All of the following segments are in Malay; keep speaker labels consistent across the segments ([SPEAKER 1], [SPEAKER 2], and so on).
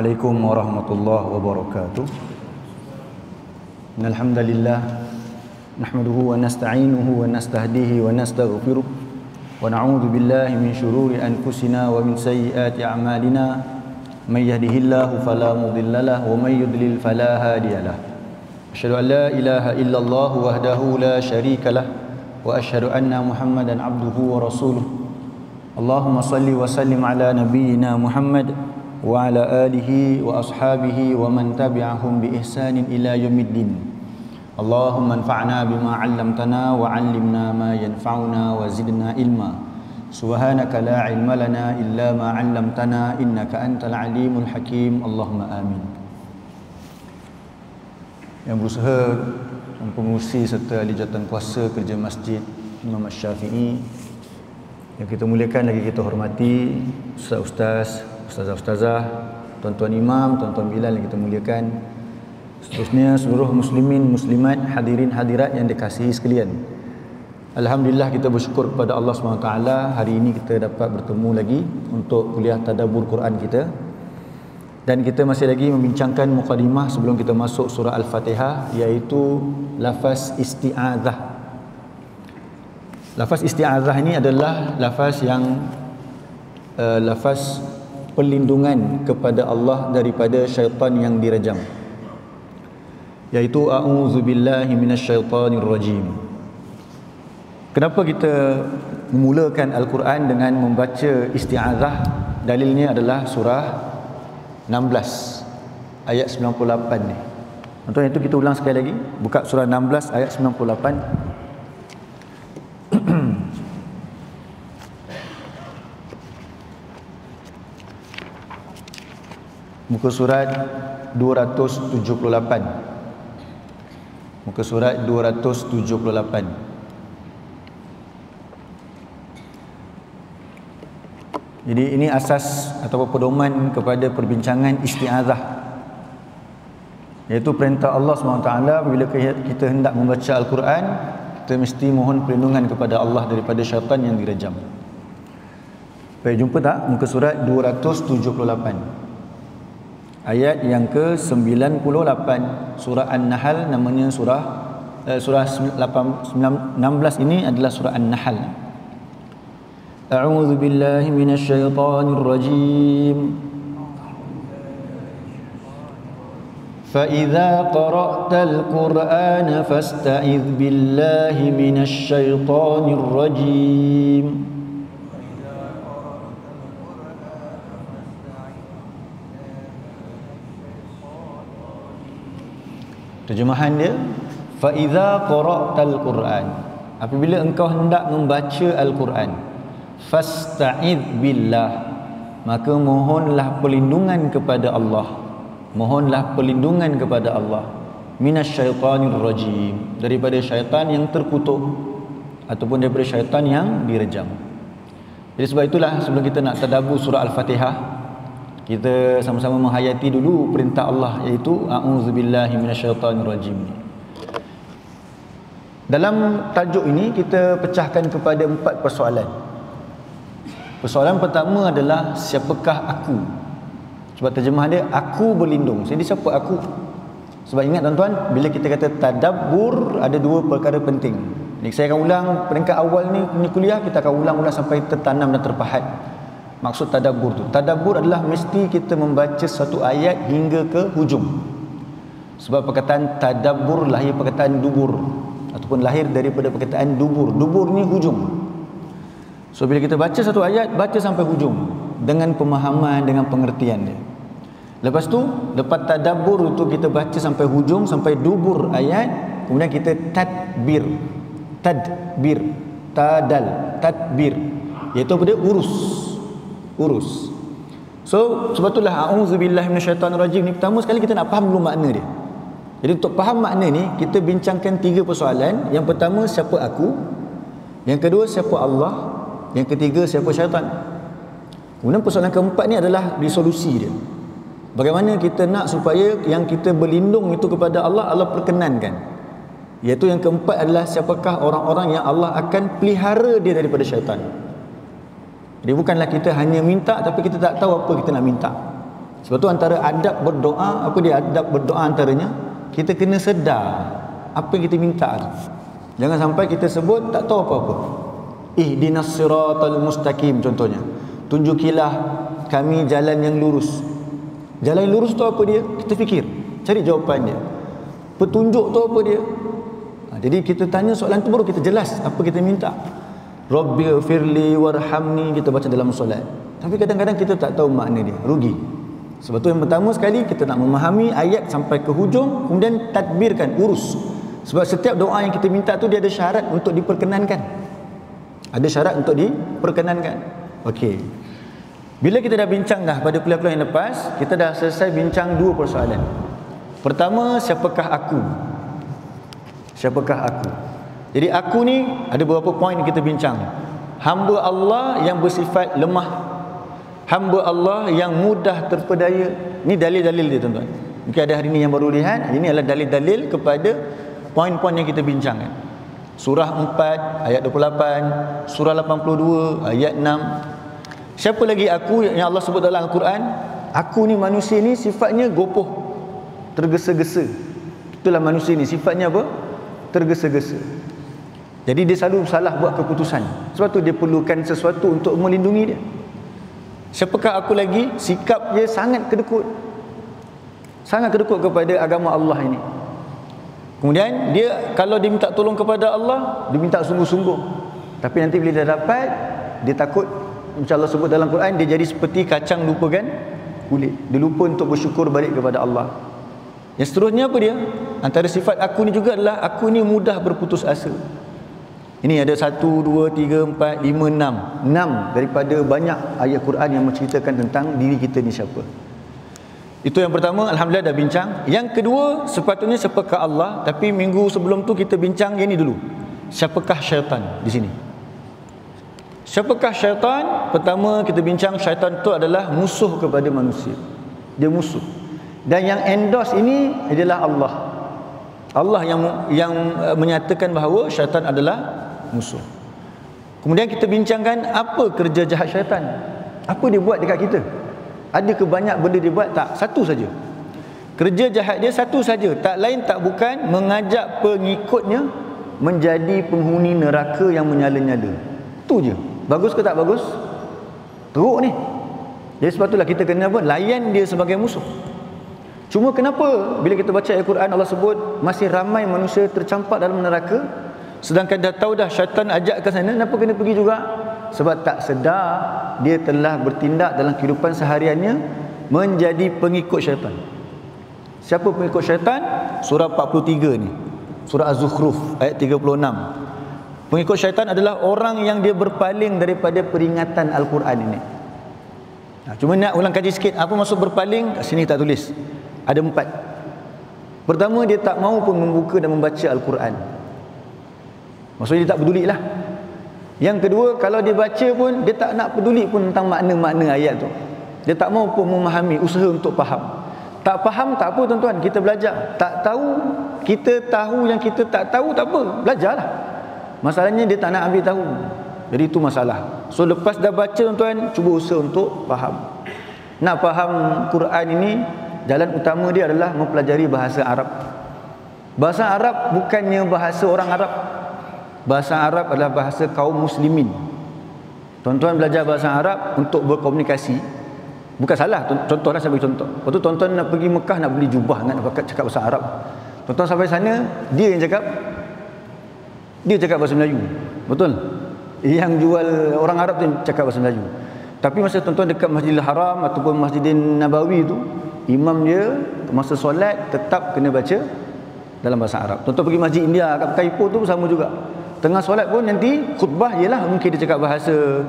[SPEAKER 1] Assalamualaikum warahmatullahi wabarakatuh. Alhamdulillah nahmaduhu wa nasta'inuhu wa nastahdihi wa nastaghfiruh wa na'udzu billahi min shururi anfusina wa min sayyiati a'malina may yahdihillahu fala mudilla lahu wa may yudlil fala hadiya lahu. Asyhadu an la ilaha illallah wahdahu la syarika lah wa asyhadu anna Muhammadan abduhu wa rasuluh. Allahumma salli wa sallim ala nabiyyina Muhammad wa ala alihi wa ashabihi wa man tabi'ahum bi ihsanin ila yaumiddin. Allahumma anfa'na bima 'allamtana wa 'allimna ma yanfa'una wa zidna ilma. Subhanaka la 'ilma lana illa ma 'allamtana innaka antal 'alimul hakim. Allahumma amin. Yang berusaha dan pengurusi serta ahli jawatan kuasa kerja masjid Imam Syafi'i yang kita muliakan lagi kita hormati, ustaz-ustaz, ustazah-ustazah, tuan-tuan imam, tuan-tuan bilal yang kita muliakan, seterusnya seluruh muslimin, muslimat, hadirin, hadirat yang dikasihi sekalian. Alhamdulillah kita bersyukur kepada Allah SWT, hari ini kita dapat bertemu lagi untuk kuliah tadabbur Quran kita. Dan kita masih lagi membincangkan mukadimah sebelum kita masuk surah Al-Fatihah, iaitu lafaz isti'adzah. Lafaz isti'adzah ini adalah lafaz yang lafaz perlindungan kepada Allah daripada syaitan yang dirajam, iaitu a'udzubillahi minasyaitonir rajim. Kenapa kita memulakan Al-Quran dengan membaca isti'adzah? Dalilnya adalah surah 16 ayat 98 ni. Tuan-tuan, itu kita ulang sekali lagi. Buka surah 16 ayat 98. Muka surat 278. Muka surat 278. Jadi ini asas atau pedoman kepada perbincangan isti'adzah, iaitu perintah Allah SWT bila kita hendak membaca Al-Quran, kita mesti mohon perlindungan kepada Allah daripada syaitan yang dirajam. Baik, jumpa tak muka surat 278 ayat yang ke-98 surah An-Nahl. Namanya surah 16 ini adalah surah An-Nahl. A'udzu billahi minasyaitonir rajim. Fa idza qara'tal Qur'ana fasta'idz billahi minasyaitonir rajim. Terjemahan dia, fa idza qara'tal Qur'an, apabila engkau hendak membaca Al-Quran, fasta'idz billah, maka mohonlah perlindungan kepada Allah. Mohonlah perlindungan kepada Allah minasyaitonir rajim, daripada syaitan yang terkutuk ataupun daripada syaitan yang direjam. Jadi sebab itulah sebelum kita nak tadabbur surah Al-Fatihah, kita sama-sama menghayati dulu perintah Allah, iaitu a'udzubillahi minasyaitonirrajim. Dalam tajuk ini kita pecahkan kepada 4 persoalan. Persoalan pertama adalah siapakah aku? Sebab terjemah dia aku berlindung. Jadi siapa aku? Sebab ingat tuan-tuan, bila kita kata tadabbur, ada 2 perkara penting. Jadi saya akan ulang peringkat awal ni kuliah, kita akan ulang-ulang sampai tertanam dan terpahat. Maksud tadabbur tu, tadabbur adalah mesti kita membaca satu ayat hingga ke hujung. Sebab perkataan tadabbur lahir perkataan dubur, ataupun lahir daripada perkataan dubur. Dubur ni hujung. So bila kita baca satu ayat, baca sampai hujung dengan pemahaman, dengan pengertian dia. Lepas tu, lepas tadabbur tu kita baca sampai hujung, sampai dubur ayat, kemudian kita tadbir. Tadbir, iaitu apa dia? Urus. So sebab itulah a'udzubillahi minasyaitonirrajim ni pertama sekali kita nak faham dulu makna dia. Jadi untuk faham makna ni, kita bincangkan 3 persoalan. Yang pertama, siapa aku? Yang kedua, siapa Allah? Yang ketiga, siapa syaitan? Kemudian persoalan keempat ni adalah resolusi dia. Bagaimana kita nak supaya yang kita berlindung itu kepada Allah, Allah perkenankan. Iaitu yang keempat adalah siapakah orang-orang yang Allah akan pelihara dia daripada syaitan. Jadi bukanlah kita hanya minta tapi kita tak tahu apa kita nak minta. Sebab tu antara adab berdoa, apa dia adab berdoa antaranya, kita kena sedar apa yang kita minta tu. Jangan sampai kita sebut tak tahu apa-apa. Ihdinas siratal mustaqim contohnya. Tunjukilah kami jalan yang lurus. Jalan yang lurus tu apa dia? Kita fikir, cari jawapan dia. Petunjuk tu apa dia? Jadi kita tanya soalan tu baru kita jelas apa kita minta. Rabbighfirli warhamni, kita baca dalam solat. Tapi kadang-kadang kita tak tahu makna dia, rugi. Sebab tu yang pertama sekali kita nak memahami ayat sampai ke hujung, kemudian tadbirkan, urus. Sebab setiap doa yang kita minta tu dia ada syarat untuk diperkenankan. Ada syarat untuk diperkenankan. Okey. Bila kita dah bincang dah pada kuliah-kuliah yang lepas, kita dah selesai bincang dua persoalan. Pertama, siapakah aku? Siapakah aku? Jadi aku ni ada beberapa poin yang kita bincang. Hamba Allah yang bersifat lemah, hamba Allah yang mudah terpedaya. Ini dalil-dalil dia tuan-tuan. Mungkin ada hari ni yang baru lihat. Ini adalah dalil-dalil kepada poin-poin yang kita bincangkan. Surah 4 ayat 28, surah 82 ayat 6. Siapa lagi aku yang Allah sebut dalam Al-Quran? Aku ni, manusia ni sifatnya gopoh, tergesa-gesa. Itulah manusia ni, sifatnya apa? Tergesa-gesa. Jadi dia selalu salah buat keputusan. Sebab tu dia perlukan sesuatu untuk melindungi dia. Siapakah aku lagi? Sikap dia sangat kedekut. Sangat kedekut kepada agama Allah ini. Kemudian dia, kalau dia minta tolong kepada Allah, dia minta sungguh-sungguh. Tapi nanti bila dia dapat, dia takut, macam Allah sebut dalam Quran, dia jadi seperti kacang lupakan kulit. Dia lupa untuk bersyukur balik kepada Allah. Yang seterusnya apa dia? Antara sifat aku ni juga adalah aku ni mudah berputus asa. Ini ada 1, 2, 3, 4, 5, 6 daripada banyak ayat Quran yang menceritakan tentang diri kita ni siapa. Itu yang pertama, alhamdulillah dah bincang. Yang kedua, sepatutnya siapakah Allah, tapi minggu sebelum tu kita bincang yang ni dulu. Siapakah syaitan di sini? Siapakah syaitan? Pertama kita bincang, syaitan itu adalah musuh kepada manusia. Dia musuh. Dan yang endorse ini adalah Allah. Allah yang menyatakan bahawa syaitan adalah musuh. Kemudian kita bincangkan apa kerja jahat syaitan. Apa dia buat dekat kita? Ada ke banyak benda dia buat? Tak, satu saja. Kerja jahat dia satu saja, tak lain tak bukan mengajak pengikutnya menjadi penghuni neraka yang menyala-nyala. Itu je. Bagus ke tak bagus? Teruk ni. Jadi sebab itulah kita kena apa? Layan dia sebagai musuh. Cuma kenapa bila kita baca ayat Quran Allah sebut masih ramai manusia tercampak dalam neraka, sedangkan dah tahu dah syaitan ajak ke sana, kenapa kena pergi juga? Sebab tak sedar dia telah bertindak dalam kehidupan sehariannya menjadi pengikut syaitan. Siapa pengikut syaitan? Surah 43 ni, surah Az-Zukhruf ayat 36. Pengikut syaitan adalah orang yang dia berpaling daripada peringatan Al-Quran ini. Cuma nak ulang kaji sikit, apa maksud berpaling? Kat sini tak tulis. Ada 4. Pertama, dia tak mahu pun membuka dan membaca Al-Quran. Maksudnya dia tak pedulilah. Yang kedua, kalau dia baca pun dia tak nak peduli pun tentang makna-makna ayat tu. Dia tak mahu pun memahami, usaha untuk faham. Tak faham tak apa tuan-tuan, kita belajar. Tak tahu, kita tahu yang kita tak tahu, tak apa, belajarlah. Masalahnya dia tak nak ambil tahu. Jadi itu masalah. So lepas dah baca tuan-tuan, cuba usaha untuk faham. Nak faham Quran ini, jalan utama dia adalah mempelajari bahasa Arab. Bahasa Arab bukannya bahasa orang Arab. Bahasa Arab adalah bahasa kaum muslimin. Tuan-tuan belajar bahasa Arab untuk berkomunikasi. Bukan salah, contohlah saya bagi contoh. Waktu tuan-tuan nak pergi Mekah, nak beli jubah, nak cakap bahasa Arab. Tuan-tuan sampai sana, dia yang cakap bahasa Melayu. Betul? Yang jual orang Arab tu cakap bahasa Melayu. Tapi masa tuan-tuan dekat Masjidil Haram ataupun Masjidin Nabawi tu, imam dia masa solat tetap kena baca dalam bahasa Arab. Tuan-tuan pergi Masjid India kat Kaipo tu sama juga. Tengah solat pun nanti khutbah ialah mungkin dia cakap bahasa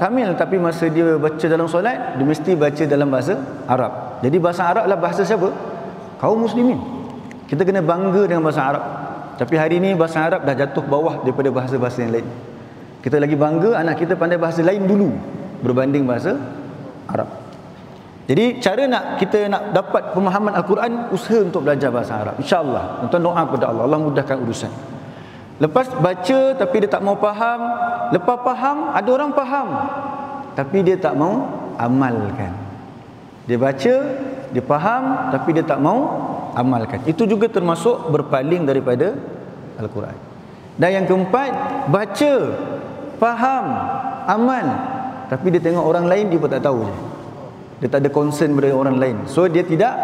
[SPEAKER 1] Tamil, tapi masa dia baca dalam solat dia mesti baca dalam bahasa Arab. Jadi bahasa Arab adalah bahasa siapa? Kaum muslimin. Kita kena bangga dengan bahasa Arab. Tapi hari ini bahasa Arab dah jatuh bawah daripada bahasa-bahasa yang lain. Kita lagi bangga anak kita pandai bahasa lain dulu berbanding bahasa Arab. Jadi cara kita nak dapat pemahaman Al-Quran, usaha untuk belajar bahasa Arab. InsyaAllah. Tuan-tuan doa kepada Allah, Allah mudahkan urusan. Lepas baca tapi dia tak mau faham. Lepas faham, ada orang faham tapi dia tak mau amalkan. Dia baca, dia faham, tapi dia tak mau amalkan. Itu juga termasuk berpaling daripada Al-Quran. Dan yang keempat, baca, faham, amal, tapi dia tengok orang lain, dia pun tak tahu je. Dia tak ada concern pada orang lain. So dia tidak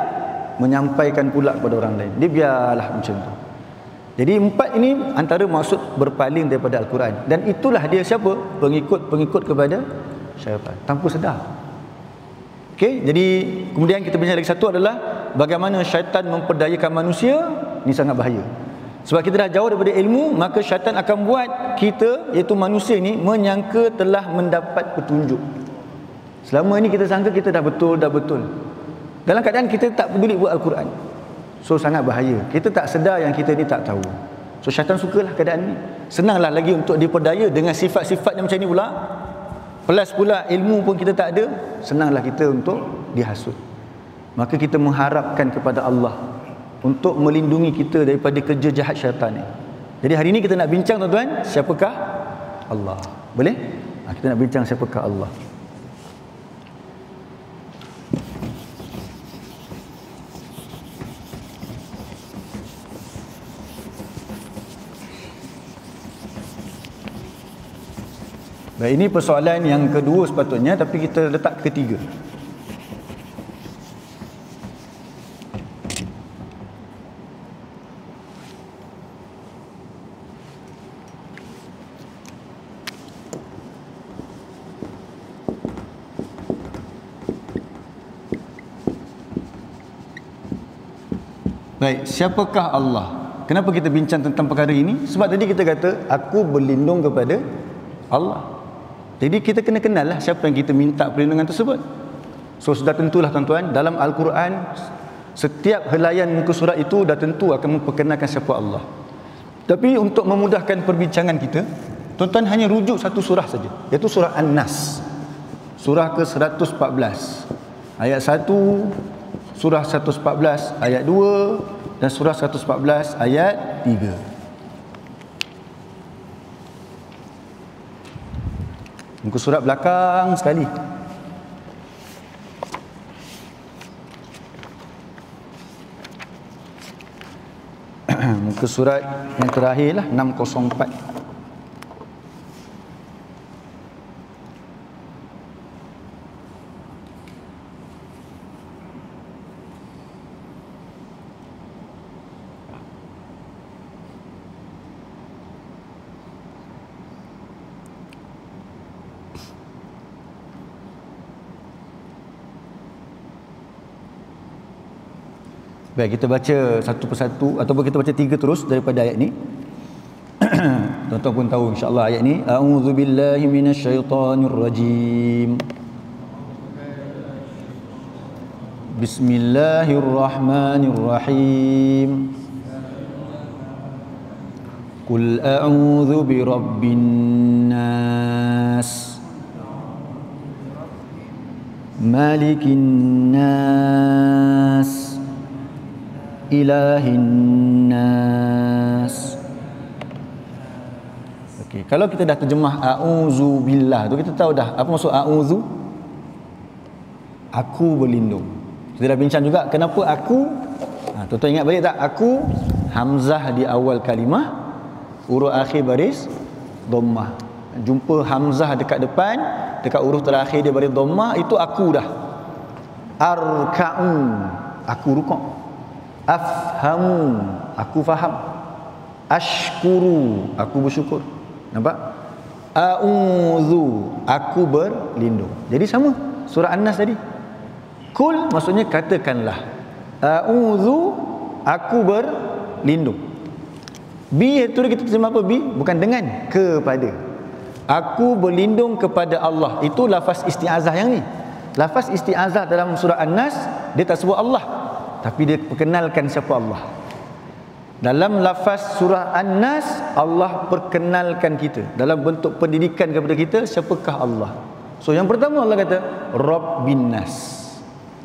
[SPEAKER 1] menyampaikan pula kepada orang lain. Dia biarlah macam tu. Jadi empat ini antara maksud berpaling daripada Al-Quran. Dan itulah dia siapa? Pengikut kepada syaitan, tanpa sedar. Okey, jadi kemudian kita bincang lagi satu adalah bagaimana syaitan memperdayakan manusia. Ini sangat bahaya. Sebab kita dah jauh daripada ilmu, maka syaitan akan buat kita, iaitu manusia ni, menyangka telah mendapat petunjuk. Selama ini kita sangka kita dah betul. Dalam keadaan kita tak peduli buat Al-Quran. So sangat bahaya. Kita tak sedar yang kita ni tak tahu. So syaitan sukalah keadaan ni. Senanglah lagi untuk diperdaya dengan sifat-sifat yang macam ni pula. Plus pula ilmu pun kita tak ada, senanglah kita untuk dihasut. Maka kita mengharapkan kepada Allah untuk melindungi kita daripada kerja jahat syaitan ni. Jadi hari ini kita nak bincang tuan-tuan, siapakah Allah? Boleh? Kita nak bincang siapakah Allah. Baik, ini persoalan yang kedua sepatutnya, tapi kita letak ketiga. Baik, siapakah Allah? Kenapa kita bincang tentang perkara ini? Sebab tadi kita kata aku berlindung kepada Allah. Jadi kita kena kenal lah siapa yang kita minta perlindungan tersebut. So sudah tentulah tuan-tuan, dalam Al-Quran setiap helaian muka surat itu dah tentu akan memperkenalkan siapa Allah. Tapi untuk memudahkan perbincangan kita, tuan-tuan hanya rujuk satu surah saja, iaitu surah An-Nas, surah ke-114 ayat 1, surah 114 ayat 2, dan surah 114 ayat 3. Muka surat belakang sekali. Muka surat yang terakhir lah, 604. Baik, kita baca satu persatu ataupun kita baca tiga terus daripada ayat ni. Tuan-tuan pun tahu insya-Allah ayat ni. A'udzubillahi minasyaitonirrajim. Bismillahirrahmanirrahim. Qul a'udzu birabbin nas, malikin nas, ilahin nas. Okey, kalau kita dah terjemah a'udzu billah tu, kita tahu dah apa maksud a'udzu. Aku berlindung. Kita dah bincang juga kenapa aku. Tuan-tuan ingat balik tak? Aku hamzah di awal kalimah, huruf akhir baris dhammah. Jumpa hamzah dekat depan, dekat huruf terakhir dia baris dhammah, itu aku dah. Arka'u, aku rukuk. Afhamu, aku faham. Ashkuru, aku bersyukur. Nampak? A'udzu, aku berlindung. Jadi sama surah An-Nas tadi. Kul maksudnya katakanlah. A'udzu, aku berlindung. Bi itu kita terjemah apa bi? Bukan dengan, kepada. Aku berlindung kepada Allah. Itu lafaz isti'azah yang ni. Lafaz isti'azah dalam surah An-Nas dia tak sebut Allah, tapi dia perkenalkan siapa Allah. Dalam lafaz surah An-Nas, Allah perkenalkan kita dalam bentuk pendidikan kepada kita siapakah Allah. So yang pertama Allah kata Rabbin Nas.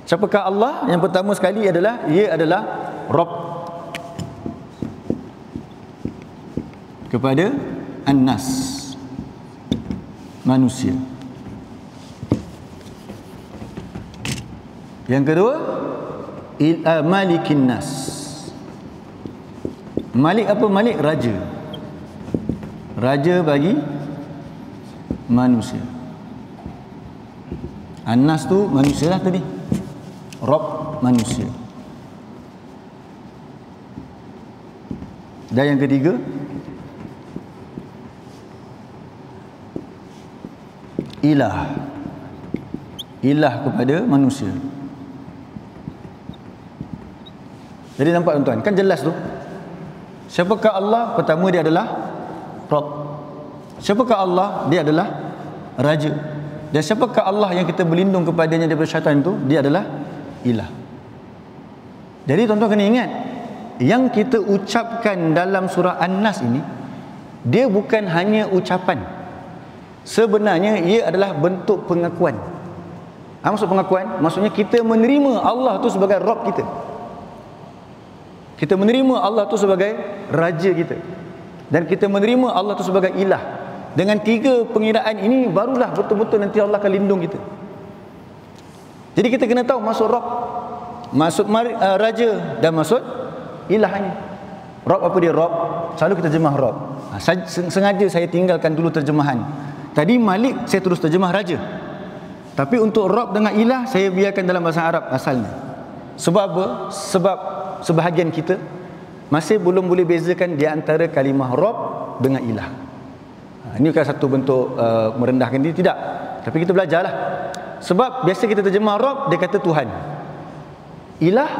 [SPEAKER 1] Siapakah Allah? Yang pertama sekali adalah ia adalah Rabb kepada An-Nas, manusia. Yang kedua, Malikin Nas. Malik apa? Malik raja. Raja bagi manusia. An-Nas tu manusia lah tadi. Rabb manusia. Dan yang ketiga, Ilah. Ilah kepada manusia. Jadi nampak tuan-tuan, kan jelas tu. Siapakah Allah? Pertama, dia adalah Rabb. Siapakah Allah? Dia adalah Raja. Dan siapakah Allah yang kita berlindung kepadanya daripada syaitan itu? Dia adalah Ilah. Jadi tuan-tuan kena ingat, yang kita ucapkan dalam surah An-Nas ini, dia bukan hanya ucapan. Sebenarnya ia adalah bentuk pengakuan. Apa maksud pengakuan? Maksudnya kita menerima Allah tu sebagai Rabb kita. Kita menerima Allah tu sebagai Raja kita. Dan kita menerima Allah tu sebagai Ilah. Dengan tiga pengiraan ini, barulah betul-betul nanti Allah akan lindung kita. Jadi kita kena tahu maksud Rabb, maksud Raja, dan maksud Ilahnya. Rabb apa dia? Rabb, selalu kita terjemah Rabb. Sengaja saya tinggalkan dulu terjemahan. Tadi Malik saya terus terjemah Raja. Tapi untuk Rabb dengan Ilah saya biarkan dalam bahasa Arab asalnya. Sebab apa? Sebab sebahagian kita masih belum boleh bezakan di antara kalimah Rabb dengan Ilah. Ini bukan satu bentuk merendahkan diri, tidak. Tapi kita belajarlah. Sebab biasa kita terjemah Rabb, dia kata Tuhan. Ilah,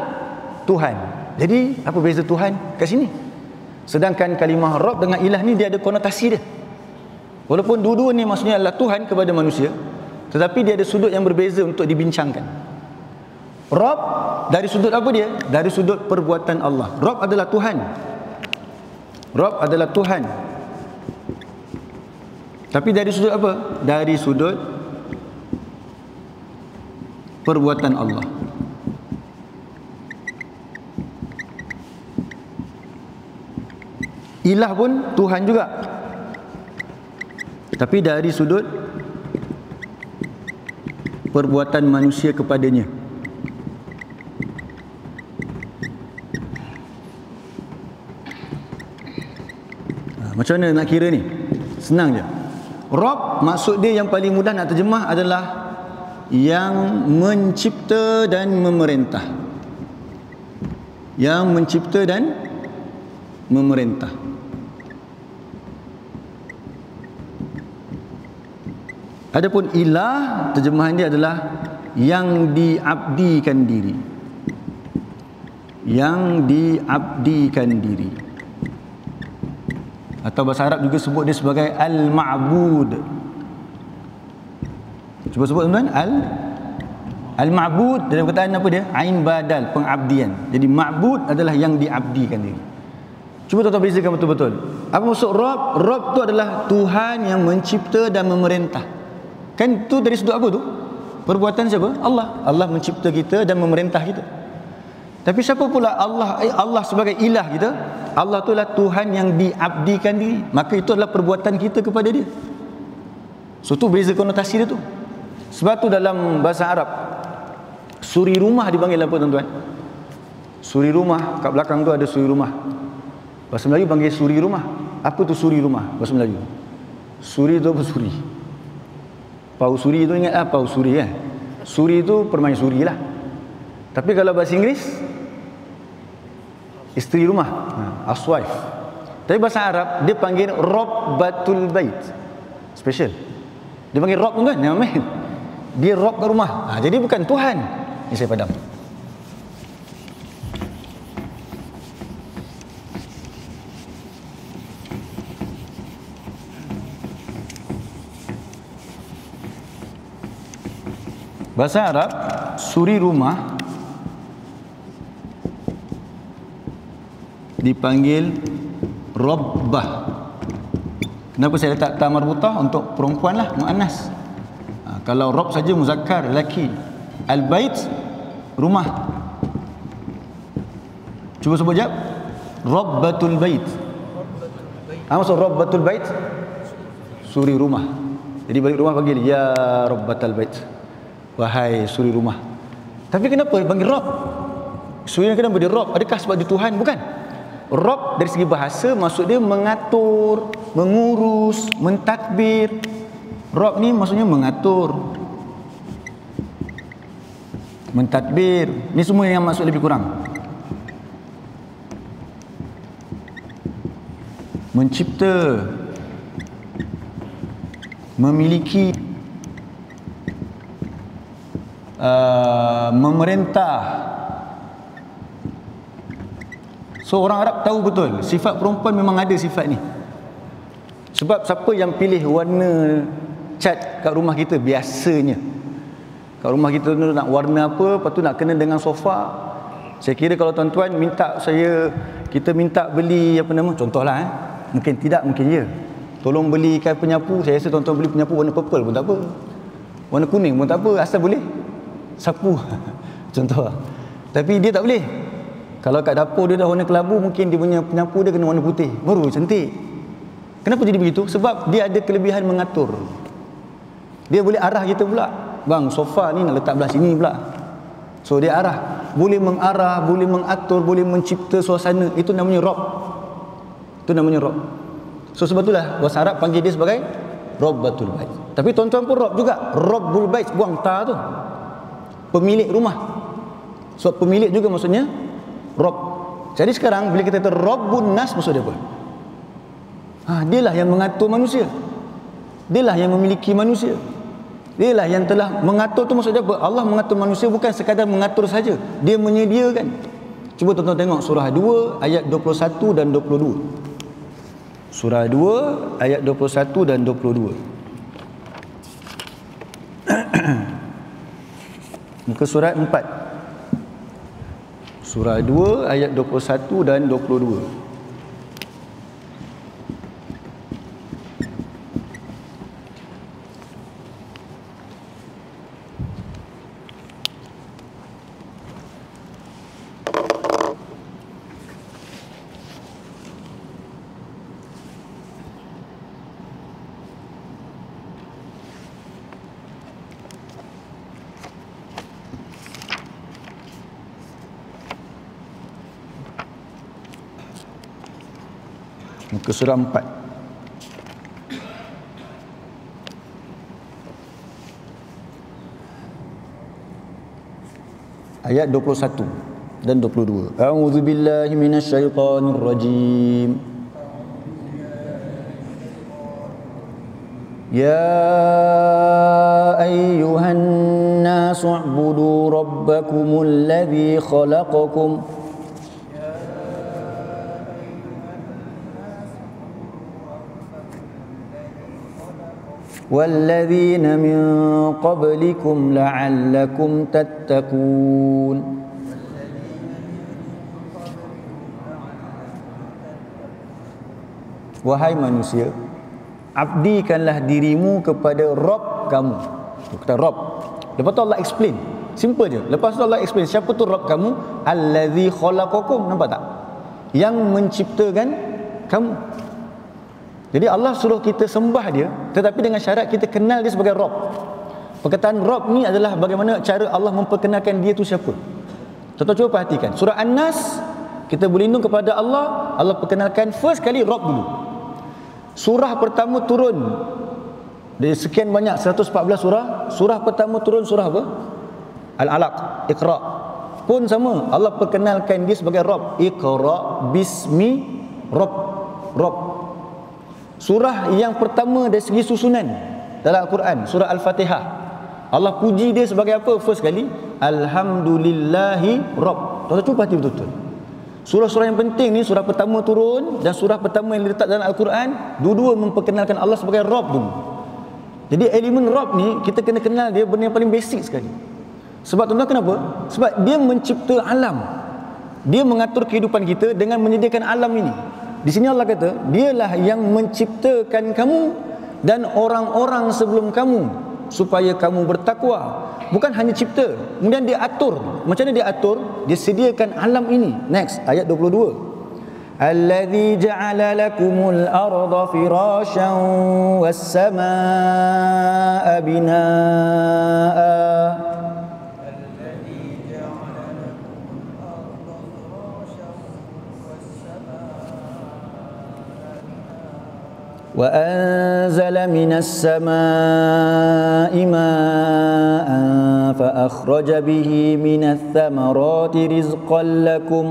[SPEAKER 1] Tuhan. Jadi apa beza Tuhan kat sini? Sedangkan kalimah Rabb dengan Ilah ni dia ada konotasi dia. Walaupun dua-dua ni maksudnya adalah Tuhan kepada manusia, tetapi dia ada sudut yang berbeza untuk dibincangkan. Rabb dari sudut apa dia? Dari sudut perbuatan Allah. Rabb adalah Tuhan. Rabb adalah Tuhan. Tapi dari sudut apa? Dari sudut perbuatan Allah. Ilah pun Tuhan juga, tapi dari sudut perbuatan manusia kepadanya. Macam mana nak kira ni? Senang je. Rabb, maksud dia yang paling mudah nak terjemah adalah yang mencipta dan memerintah. Yang mencipta dan memerintah. Adapun Ilah, terjemahan dia adalah yang diabdikan diri. Yang diabdikan diri. Atau bahasa Arab juga sebut dia sebagai Al-Ma'bud. Cuba sebut tuan-tuan. Al-Ma'bud dalam perkataan apa dia? Ain badal, pengabdian. Jadi Ma'bud adalah yang diabdikan diri. Cuba tuan-tuan bezakan betul-betul. Apa maksud Rabb? Rabb tu adalah Tuhan yang mencipta dan memerintah. Kan tu dari sudut apa tu? Perbuatan siapa? Allah. Allah mencipta kita dan memerintah kita. Tapi siapa pula Allah? Allah sebagai Ilah kita. Allah tu adalah Tuhan yang diabdikan diri. Maka itu adalah perbuatan kita kepada dia. So tu beza konotasi dia tu. Sebab tu dalam bahasa Arab, suri rumah dipanggil apa tuan-tuan? Suri rumah, kat belakang tu ada suri rumah. Bahasa Melayu panggil suri rumah. Apa tu suri rumah bahasa Melayu? Suri tu apa suri? Pau suri tu ingat pau suri kan? Suri tu permaisuri lah. Tapi kalau bahasa Inggeris, isteri rumah, housewife. Tapi bahasa Arab dia panggil Rabbatul Bait. Special. Dia panggil Rabb kan? Dia Rabb kat rumah. Jadi bukan Tuhan. Ini saya padam. Bahasa Arab, suri rumah dipanggil Rabbah. Kenapa saya letak ta marbutah? Untuk perempuan lah, muannas. Kalau Rabb saja muzakkar, lelaki. Al-Bait, rumah. Cuba sebut jap. Rabbatul Bait. Apa maksud Rabbatul Bait? Suri rumah. Jadi balik rumah panggil, ya Rabbatul Bait. Wahai suri rumah. Tapi kenapa panggil Rabb? Sebenarnya kenapa dia Rabb? Adakah sebab dia Tuhan? Bukan. Rabb dari segi bahasa maksud dia mengatur, mengurus, mentadbir. Rabb ni maksudnya mengatur, mentadbir. Ni semua yang maksud lebih kurang. Mencipta, memiliki, memerintah. So orang Arab tahu betul sifat perempuan memang ada sifat ni. Sebab siapa yang pilih warna cat kat rumah kita biasanya, kat rumah kita tu nak warna apa, lepas tu nak kena dengan sofa. Saya kira kalau tuan-tuan minta kita minta beli apa nama, contohlah mungkin tidak, mungkin ya, tolong belikan penyapu. Saya rasa tuan-tuan beli penyapu warna purple pun tak apa, warna kuning pun tak apa, asal boleh sapu contoh. Tapi dia tak boleh. Kalau kat dapur dia dah warna kelabu, mungkin dia punya penyapu dia kena warna putih baru cantik. Kenapa jadi begitu? Sebab dia ada kelebihan mengatur. Dia boleh arah kita pula, bang sofa ni nak letak belah sini pula. So dia arah, boleh mengarah, boleh mengatur, boleh mencipta suasana. Itu namanya Rabb. Itu namanya Rabb. So sebab itulah bahasa Arab panggil dia sebagai Rabbatul Bait. Tapi tuan-tuan pun Rabb juga. Rabbul Bait, buang ta tu, pemilik rumah. So pemilik juga maksudnya Rabb. Jadi sekarang bila kita kata Rabbun Nas, maksud dia apa? Dialah yang mengatur manusia. Dialah yang memiliki manusia. Dialah yang telah mengatur. Tu maksud dia apa? Allah mengatur manusia bukan sekadar mengatur saja. Dia menyediakan. Cuba tuan-tuan tengok surah 2 ayat 21 dan 22. Surah 2 ayat 21 dan 22. Muka surat 4. Surah 2 ayat 21 dan 22. Muka surah 4. Ayat 21 dan 22. A'udzubillahi minasyaitonir rajim. Ya ayyuhan nasu u'budu rabbakumul ladzi khalaqakum وَالَّذِينَ مِنْ قَبْلِكُمْ لَعَلَّكُمْ تَتَّقُونَ. Wahai manusia, abdikanlah dirimu kepada Rabb kamu. Kata Rabb. Lepas tu Allah explain. Simple je. Lepas tu Allah explain siapa tu Rabb kamu? Allazi khalaqakum. Nampak tak? Yang menciptakan kamu. Jadi Allah suruh kita sembah dia, tetapi dengan syarat kita kenal dia sebagai Rabb. Perkataan Rabb ni adalah bagaimana cara Allah memperkenalkan dia tu siapa. Tuan-tuan cuba perhatikan. Surah An-Nas, kita berlindung kepada Allah. Allah perkenalkan first kali Rabb dulu. Surah pertama turun dari sekian banyak 114 surah. Surah pertama turun surah apa? Al-Alaq, Iqra. Pun sama, Allah perkenalkan dia sebagai Rabb. Iqra bismi Rabb. Surah yang pertama dari segi susunan dalam Al-Quran, surah Al-Fatihah, Allah puji dia sebagai apa first kali? Alhamdulillahi Rabb. Tuan-tuan cuba perhati betul-betul. Surah-surah yang penting ni, surah pertama turun dan surah pertama yang diletak dalam Al-Quran, dua-dua memperkenalkan Allah sebagai Rabb dulu. Jadi elemen Rabb ni kita kena kenal dia, benda yang paling basic sekali. Sebab tuan-tuan kenapa? Sebab dia mencipta alam. Dia mengatur kehidupan kita dengan menyediakan alam ini. Di sini Allah kata, dialah yang menciptakan kamu dan orang-orang sebelum kamu supaya kamu bertakwa. Bukan hanya cipta, kemudian dia atur. Macam mana dia atur? Dia sediakan alam ini. Next, ayat 22. Allazi ja'ala lakumul arda firasyan was samaa'a binaa'a. وأنزل من السماء ماء فأخرج به من الثمرات رزقا لكم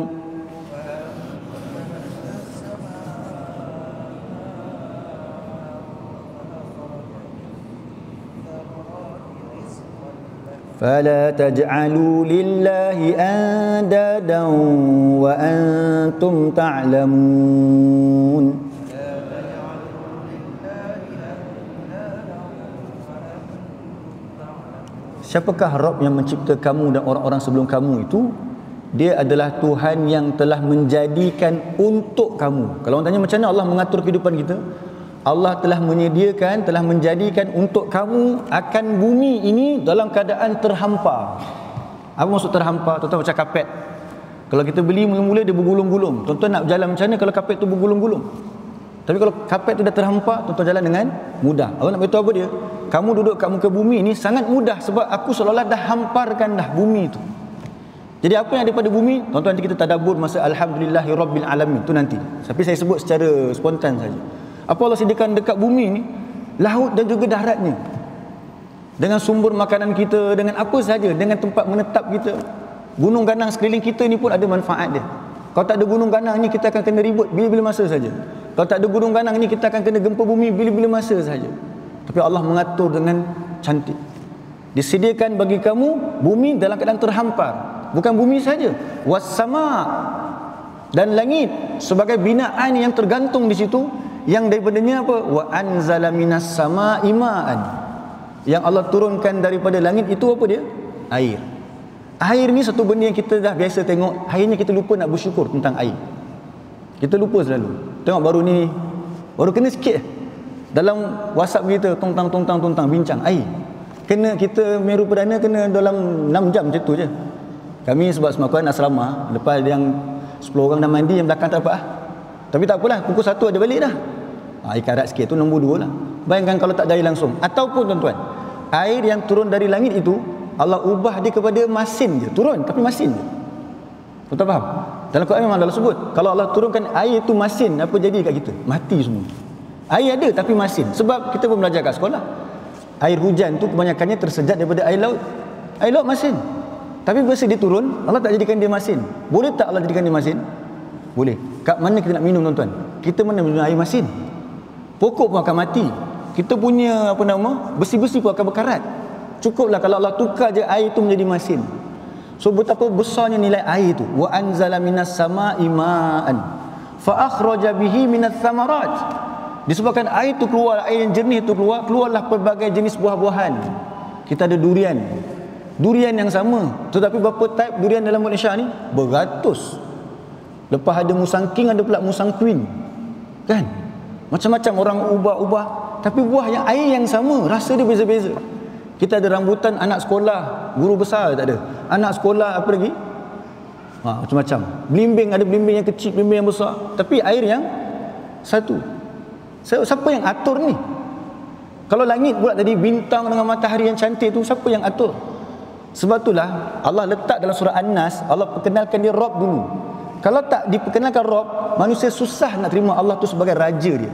[SPEAKER 1] فلا تجعلوا لله أندادا وأنتم تعلمون. Siapakah Rabb yang mencipta kamu dan orang-orang sebelum kamu itu? Dia adalah Tuhan yang telah menjadikan untuk kamu. Kalau orang tanya macam mana Allah mengatur kehidupan kita, Allah telah menyediakan, telah menjadikan untuk kamu akan bumi ini dalam keadaan terhampar. Apa maksud terhampar? Tuan-tuan macam kapet. Kalau kita beli mula-mula dia bergulung-gulung. Tuan-tuan nak berjalan macam mana kalau kapet tu bergulung-gulung? Tapi kalau kapet tu dah terhampar, tuan-tuan jalan dengan mudah. Allah nak beritahu apa dia? Kamu duduk kat muka bumi ini sangat mudah sebab aku seolah-olah dah hamparkan dah bumi tu. Jadi apa yang ada pada bumi, tuan-tuan nanti kita tadabbur masa Alhamdulillahi Rabbil Alamin tu nanti. Tapi saya sebut secara spontan saja. Apa Allah sediakan dekat bumi ni, laut dan juga daratnya, dengan sumber makanan kita, dengan apa saja, dengan tempat menetap kita. Gunung ganang sekeliling kita ni pun ada manfaat dia. Kalau tak ada gunung ganang ni, kita akan kena ribut bila-bila masa saja. Kalau tak ada gunung ganang ni, kita akan kena gempa bumi bila-bila masa saja. Tapi Allah mengatur dengan cantik. Disediakan bagi kamu bumi dalam keadaan terhampar. Bukan bumi saja, was-sama, dan langit sebagai binaan yang tergantung di situ. Yang daripadanya apa? Wa anzala minas sama'i ma'an. Yang Allah turunkan daripada langit itu apa dia? Air. Air ni satu benda yang kita dah biasa tengok. Akhirnya kita lupa nak bersyukur tentang air. Kita lupa selalu. Tengok baru ni, baru kena sikit dalam WhatsApp kita, tong-tang bincang air. Kena kita Meru Perdana kena dalam 6 jam macam tu je. Kami sebab semakuan asrama, lepas yang 10 orang dah mandi, yang belakang tak apa. Tapi tak apalah, pukul 1 ada balik dah. Ikarat sikit tu nombor 2 lah. Bayangkan kalau tak dari langsung. Ataupun tuan-tuan, air yang turun dari langit itu Allah ubah dia kepada masin je. Turun tapi masin je. Tuan-tuan faham? Dalam Quran memang Allah sebut, kalau Allah turunkan air tu masin, apa jadi kat kita? Mati semua. Air ada tapi masin. Sebab kita pun belajar kat sekolah, air hujan tu kebanyakannya tersejat daripada air laut. Air laut masin. Tapi bila dia turun, Allah tak jadikan dia masin. Boleh tak Allah jadikan dia masin? Boleh. Kat mana kita nak minum tuan-tuan? Kita mana minum air masin? Pokok pun akan mati. Kita punya besi-besi pun akan berkarat. Cukuplah kalau Allah tukar je air itu menjadi masin. So betapa besarnya nilai air itu. Wa anzala minas sama'i ma'an fa akhraja bihi minats thamarat. Disebabkan air itu keluar, air yang jernih itu keluar, keluarlah pelbagai jenis buah-buahan. Kita ada durian. Durian yang sama, tetapi berapa type durian dalam Malaysia ni? Beratus. Lepas ada musang king, ada pula musang queen. Kan? Macam-macam orang ubah-ubah, tapi buah yang air yang sama, rasa dia beza-beza. Kita ada rambutan anak sekolah, guru besar tak ada. Anak sekolah apa lagi? Macam-macam. Belimbing, ada belimbing yang kecil, belimbing yang besar, tapi air yang satu. Siapa yang atur ni? Kalau langit pula tadi, bintang dengan matahari yang cantik tu, siapa yang atur? Sebab itulah Allah letak dalam surah An-Nas, Allah perkenalkan dia Rabb dulu. Kalau tak diperkenalkan Rabb, manusia susah nak terima Allah tu sebagai raja dia.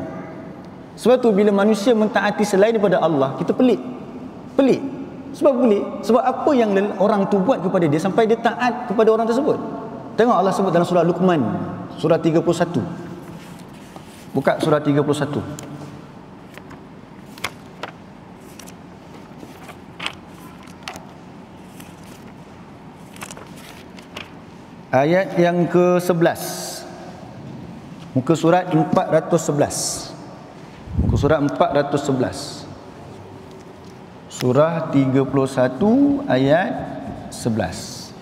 [SPEAKER 1] Sebab tu bila manusia mentaati selain daripada Allah, kita pelik. Sebab pelik, sebab apa yang orang tu buat kepada dia sampai dia taat kepada orang tersebut. Tengok Allah sebut dalam surah Luqman, surah 31. Buka surah 31. Ayat yang ke-11. Muka surat 411. Muka surat 411. Surah 31 ayat 11.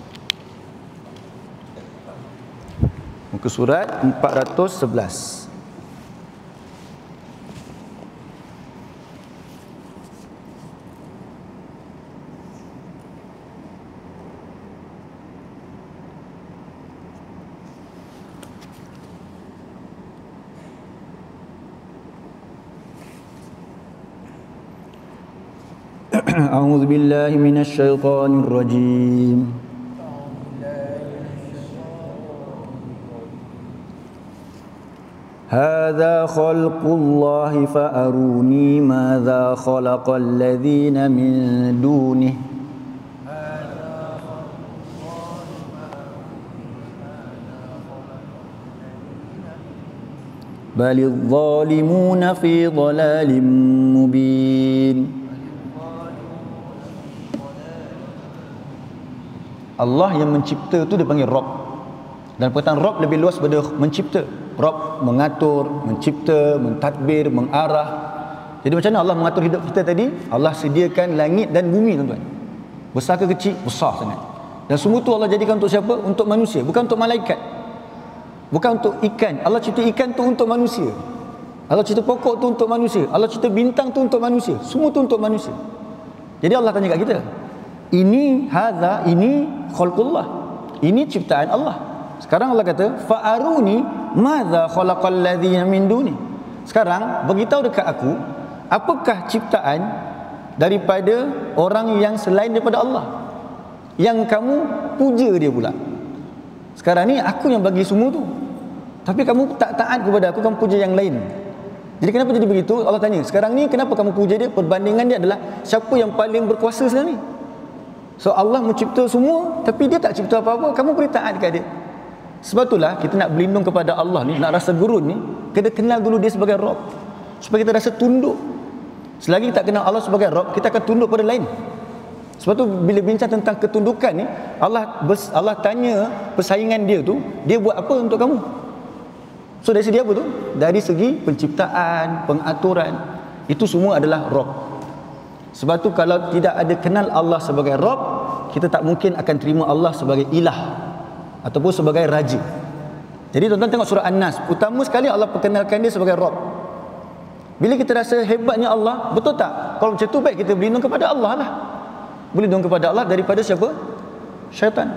[SPEAKER 1] Muka surat 411. A'udzu billahi minasy syaithanir rajim. hadza khalqullahi fa'aruni madza khalaqal ladzina min dunihi balidh zalimuna fi dhalalim mubin. Allah yang mencipta tu dipanggil Rabb. Dan perkataan Rabb lebih luas daripada mencipta. Rabb mengatur, mencipta, mentadbir, mengarah. Jadi macam mana Allah mengatur hidup kita tadi? Allah sediakan langit dan bumi, tuan-tuan. Besar ke kecil? Besar sangat. Dan semua tu Allah jadikan untuk siapa? Untuk manusia, bukan untuk malaikat. Bukan untuk ikan. Allah cipta ikan tu untuk manusia. Allah cipta pokok tu untuk manusia. Allah cipta bintang tu untuk manusia. Semua tu untuk manusia. Jadi Allah tanya kat kita, ini hadza, ini khalqullah, ini ciptaan Allah. Sekarang Allah kata, fa'aruni madza khalaqal ladzina min duni. Sekarang beritahu dekat aku, apakah ciptaan daripada orang yang selain daripada Allah, yang kamu puja dia pula. Sekarang ni aku yang bagi semua tu, tapi kamu tak taat kepada aku, kamu puja yang lain. Jadi kenapa jadi begitu? Allah tanya, sekarang ni kenapa kamu puja dia? Perbandingan dia adalah siapa yang paling berkuasa sekarang ni. So Allah mencipta semua, tapi dia tak cipta apa-apa, kamu boleh taat dekat dia. Sebab itulah kita nak berlindung kepada Allah ni, nak rasa gurun ni, kena kenal dulu dia sebagai Rabb, supaya kita rasa tunduk. Selagi kita tak kenal Allah sebagai Rabb, kita akan tunduk pada lain. Sebab tu bila bincang tentang ketundukan ni, Allah tanya persaingan dia tu, dia buat apa untuk kamu? So dari segi apa tu? Dari segi penciptaan, pengaturan, itu semua adalah Rabb. Sebab tu kalau tidak ada kenal Allah sebagai Rabb, kita tak mungkin akan terima Allah sebagai ilah ataupun sebagai raja. Jadi tuan-tuan tengok surah An-Nas, utama sekali Allah perkenalkan dia sebagai Rabb. Bila kita rasa hebatnya Allah, betul tak? Kalau macam tu baik kita berlindung kepada Allah lah. Berlindung kepada Allah daripada siapa? Syaitan.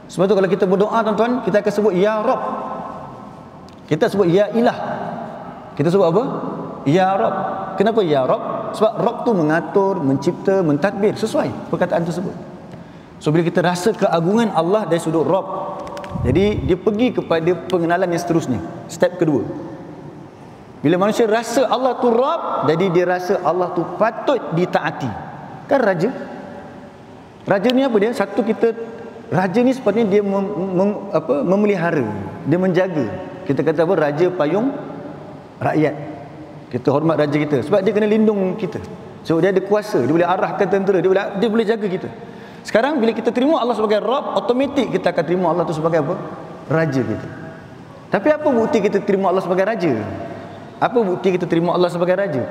[SPEAKER 1] Sebab tu kalau kita berdoa, tuan-tuan, kita akan sebut Ya Rabb. Kita sebut Ya Ilah. Kita sebut apa? Ya Rabb. Kenapa Ya Rabb? Sebab Rabb tu mengatur, mencipta, mentadbir, sesuai perkataan tersebut. So bila kita rasa keagungan Allah dari sudut Rabb, jadi dia pergi kepada pengenalan yang seterusnya, step kedua. Bila manusia rasa Allah tu Rabb, jadi dia rasa Allah tu patut ditaati. Kan raja? Raja ni apa dia? Satu, kita raja ni sepatutnya dia memelihara, dia menjaga. Kita kata apa? Raja payung rakyat. Kita hormat raja kita sebab dia kena lindung kita. So dia ada kuasa, dia boleh arahkan tentera, dia boleh jaga kita. Sekarang bila kita terima Allah sebagai Rabb, automatik kita akan terima Allah tu sebagai apa? Raja kita. Tapi apa bukti kita terima Allah sebagai raja? Apa bukti kita terima Allah sebagai raja?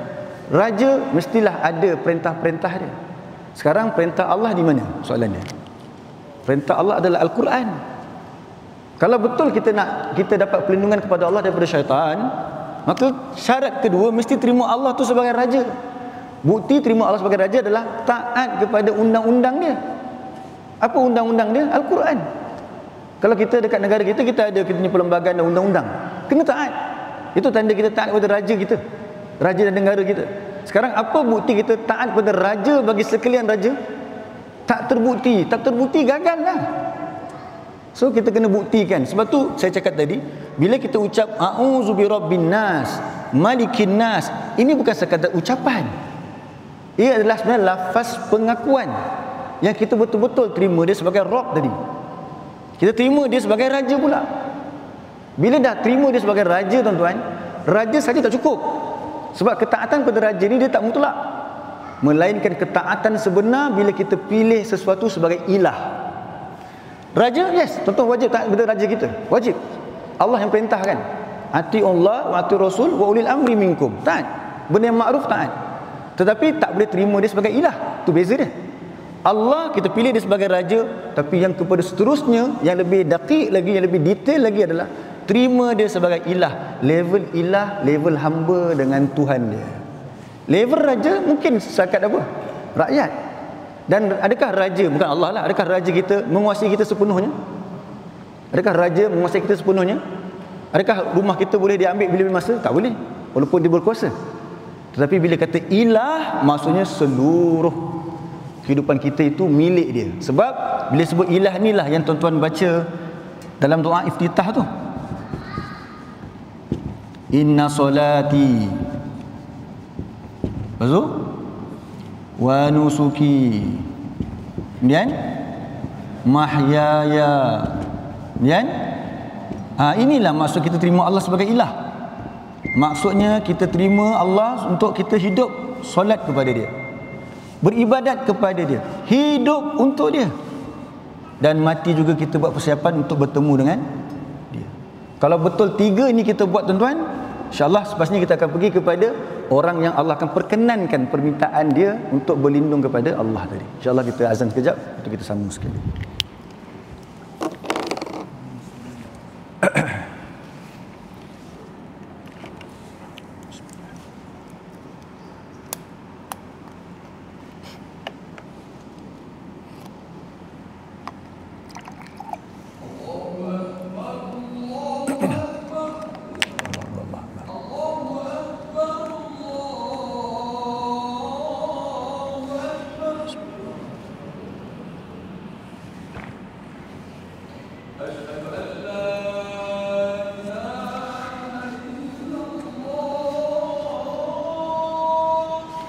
[SPEAKER 1] Raja mestilah ada perintah-perintah dia. Sekarang perintah Allah di mana? Soalan dia. Perintah Allah adalah Al-Quran. Kalau betul kita dapat perlindungan kepada Allah daripada syaitan, maka syarat kedua mesti terima Allah tu sebagai raja. Bukti terima Allah sebagai raja adalah taat kepada undang-undang dia. Apa undang-undang dia? Al-Quran. Kalau kita dekat negara kita ada kita punya perlembagaan dan undang-undang, kena taat. Itu tanda kita taat kepada raja kita, raja dan negara kita. Sekarang apa bukti kita taat kepada raja bagi sekalian raja? Tak terbukti. Tak terbukti, gagal lah. So kita kena buktikan. Sebab tu saya cakap tadi, bila kita ucap a'udzu birabbin nas, malikin nas, ini bukan sekadar ucapan. Ia adalah sebenarnya lafaz pengakuan yang kita betul-betul terima dia sebagai Rabb tadi. Kita terima dia sebagai raja pula. Bila dah terima dia sebagai raja, tuan-tuan, raja saja tak cukup. Sebab ketaatan pada raja ni dia tak mutlak, melainkan ketaatan sebenar bila kita pilih sesuatu sebagai ilah. Raja, yes, tuan-tuan wajib taat kepada raja kita. Wajib. Allah yang perintahkan. Atiullah wa ati rasul wa ulil amri minkum. Taat. Benda yang makruf taat. Tetapi tak boleh terima dia sebagai ilah. Tu beza dia. Allah kita pilih dia sebagai raja, tapi yang kepada seterusnya, yang lebih daqiq lagi, yang lebih detail lagi adalah terima dia sebagai ilah. Level hamba dengan Tuhan dia. Level raja mungkin setakat apa? Rakyat. Dan adakah raja, bukan Allah lah, adakah raja kita menguasai kita sepenuhnya? Adakah raja menguasai kita sepenuhnya? Adakah rumah kita boleh diambil bila masa? Tak boleh, walaupun dia berkuasa. Tetapi bila kata ilah, maksudnya seluruh kehidupan kita itu milik dia. Sebab bila sebut ilah ni lah yang tuan-tuan baca dalam doa iftitah tu. inna solati, lepas tu wa nusuki, kemudian mahyaya, kemudian inilah maksud kita terima Allah sebagai ilah. Maksudnya kita terima Allah untuk kita hidup solat kepada dia, beribadat kepada dia, hidup untuk dia, dan mati juga kita buat persiapan untuk bertemu dengan dia. Kalau betul tiga ini kita buat tuan-tuan, insya-Allah sepasnya kita akan pergi kepada orang yang Allah akan perkenankan permintaan dia untuk berlindung kepada Allah tadi. Insya-Allah kita azan sekejap untuk kita sambung sekali.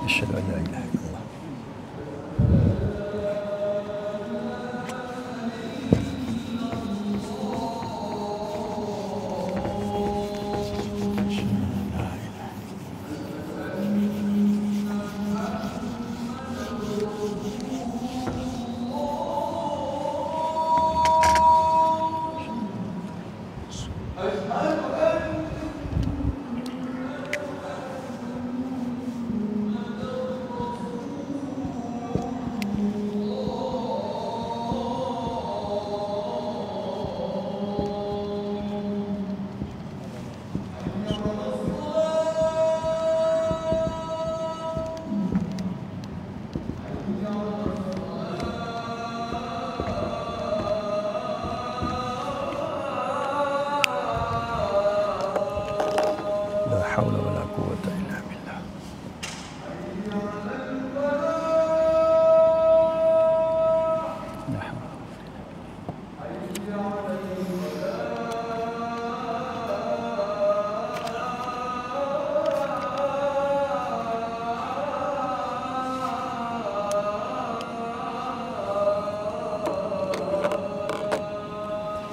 [SPEAKER 1] Asyhadu an la ilaha illallah. La haula wala quwwata illa billah. La haula.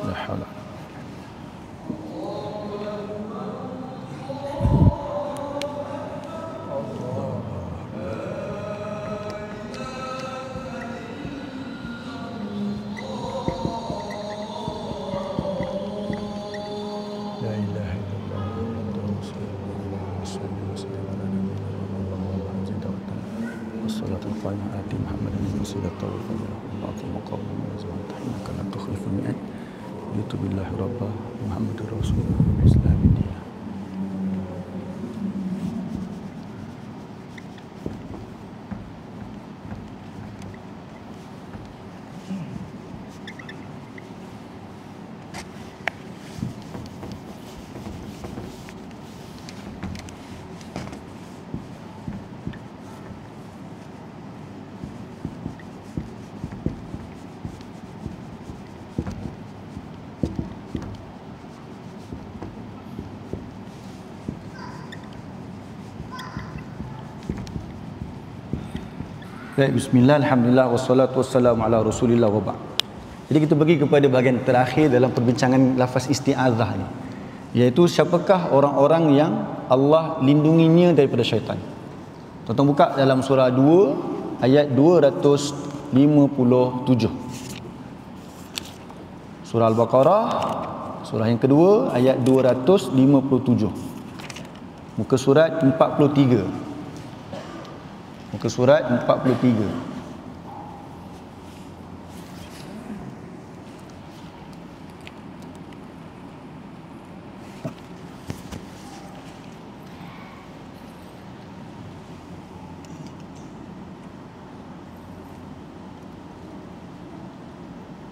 [SPEAKER 1] La haula. آتي محمدا الوسيلة والفضيلة وأعطه مقاما محمودا إنك لا تخلف الميعاد رضيت بالله ربا محمد رسول الله والإسلام دينا. Baik, bismillah, alhamdulillah, wassalatu wassalamu ala rasulillah wa ba'd. Jadi kita pergi kepada bahagian terakhir dalam perbincangan lafaz isti'adzah ni, iaitu siapakah orang-orang yang Allah lindunginya daripada syaitan. Tuan-tuan buka dalam surah 2 ayat 257. Surah Al-Baqarah, surah yang kedua ayat 257. Muka surat 43. Muka surat 43.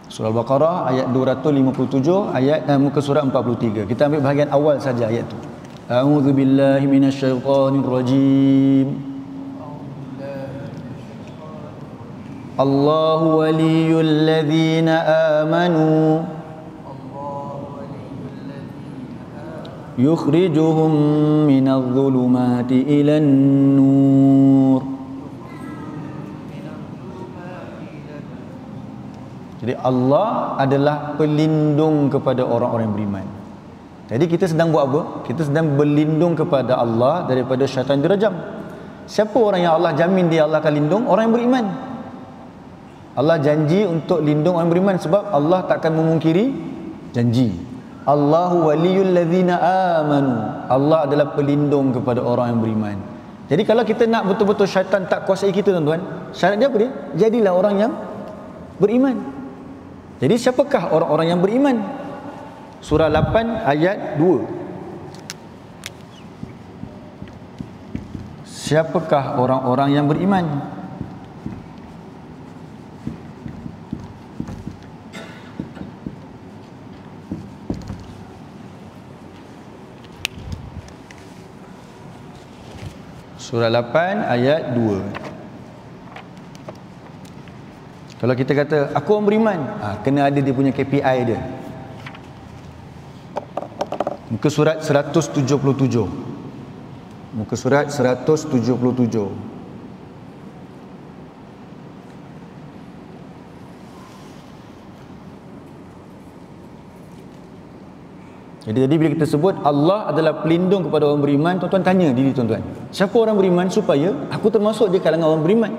[SPEAKER 1] Surah Al-Baqarah ayat 257, ayat muka surat 43. Kita ambil bahagian awal saja ayat tu. A'udzubillahi minasyaitonirrajim. Allahu waliyul ladzina amanu yukhrijuhum minadh dhulumati ilan nur. Jadi Allah adalah pelindung kepada orang-orang yang beriman. Jadi kita sedang buat apa? Kita sedang berlindung kepada Allah daripada syaitan dirajam. Siapa orang yang Allah jamin dia Allah akan lindung? Orang yang beriman. Allah janji untuk lindung orang beriman sebab Allah takkan memungkiri janji. Allahu waliyul ladzina amanu. Allah adalah pelindung kepada orang yang beriman. Jadi kalau kita nak betul-betul syaitan tak kuasai kita, tuan-tuan, syarat dia apa dia? Jadilah orang yang beriman. Jadi siapakah orang-orang yang beriman? Surah 8 ayat 2. Siapakah orang-orang yang beriman? Surah 8 ayat 2. Kalau kita kata aku orang beriman, kena ada dia punya KPI dia. Muka surat 177. Muka surat 177. Jadi bila kita sebut Allah adalah pelindung kepada orang beriman, tuan-tuan tanya diri tuan-tuan, siapa orang beriman supaya aku termasuk di kalangan orang beriman,